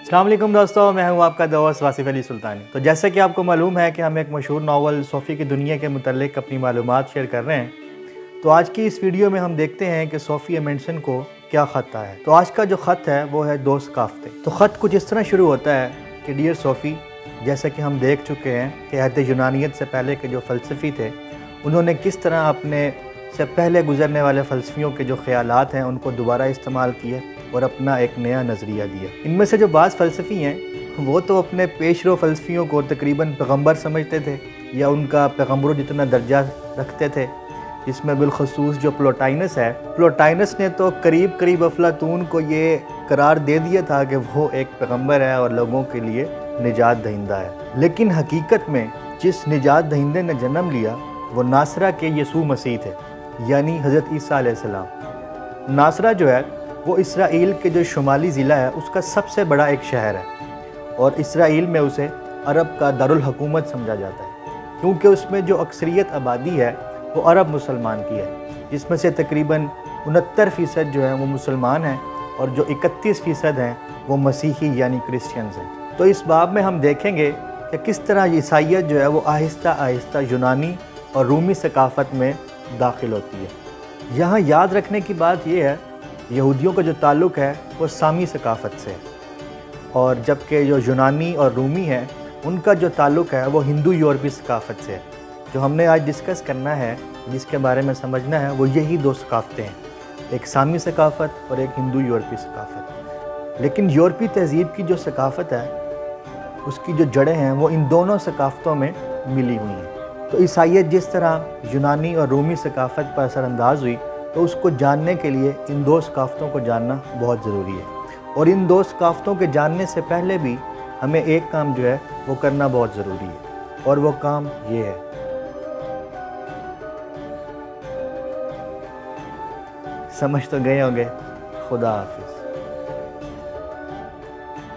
अस्सलाम वालेकुम दोस्तों, मैं हूं आपका दोस्त वासिफ अली सुल्तानी। तो जैसे कि आपको मालूम है कि हम एक मशहूर नावल सोफ़ी की दुनिया के मुतल्लिक़ अपनी मालूमात शेयर कर रहे हैं। तो आज की इस वीडियो में हम देखते हैं कि सोफ़ी एमेंडसन को क्या ख़त आया है। तो आज का जो ख़त है वो है 2 सकाफ़तें। तो ख़त कुछ इस तरह शुरू होता है कि डियर सोफ़ी, जैसा कि हम देख चुके हैं कि अहद यूनानियत से पहले के जो फ़लसफ़ी थे उन्होंने किस तरह अपने से पहले गुज़रने वाले फ़लसफ़ियों के जो ख़यालात हैं उनको दोबारा इस्तेमाल किया और अपना एक नया नज़रिया दिया। इनमें से जो बाज़ फ़लसफ़ी हैं वो तो अपने पेशरो फ़लसफ़ियों को तकरीबन पैगम्बर समझते थे या उनका पैगम्बरों जितना दर्जा रखते थे, जिसमें बिलख़ुसूस जो प्लोटाइनस है, प्लोटाइनस ने तो करीब करीब अफ़लातून को ये करार दे दिया था कि वो एक पैगम्बर है और लोगों के लिए निजात दहिंदा है। लेकिन हकीकत में जिस निजात दहिंदे ने जन्म लिया वो नासरा के यसू मसीह थे, यानी हज़रत ईसा अलैहिस्सलाम। नासरा जो है वो इसराइल के जो शुमाली ज़िला है उसका सबसे बड़ा एक शहर है और इसराइल में उसे अरब का दारुल हुकूमत समझा जाता है, क्योंकि उसमें जो अक्सरियत आबादी है वो अरब मुसलमान की है, जिसमें से तकरीबन 69% जो है वो मुसलमान हैं और जो 31% हैं वो मसीही यानी क्रिश्चियंस हैं। तो इस बाब में हम देखेंगे कि किस तरह ईसाईयत जो है वो आहिस्ता आहिस्ता यूनानी और रूमी सकाफ़त में दाखिल होती है। यहाँ याद रखने की बात यह है, यहूदियों का जो ताल्लुक़ है वो सामी सकाफ़त से है और जबकि जो यूनानी और रूमी है उनका जो ताल्लुक़ है वो हिंदू यूरोपी सकाफ़त से है। जो हमने आज डिस्कस करना है, जिसके बारे में समझना है, वो यही 2 सकाफ़तें हैं, एक सामी सकाफ़त और एक हिंदू यूरोपी सकाफ़त। लेकिन यूरोपी तहज़ीब की जो सकाफ़त है उसकी जो जड़ें हैं वो इन दोनों सकाफ़तों में मिली हुई हैं। तो ईसाईयत जिस तरह यूनानी और रूमी सकाफ़त पर असरअंदाज हुई, तो उसको जानने के लिए इन 2 सकाफ़तों को जानना बहुत ज़रूरी है। और इन 2 सकाफ़तों के जानने से पहले भी हमें एक काम जो है वो करना बहुत ज़रूरी है और वो काम ये है। समझ तो गए होंगे। खुदा हाफिज़।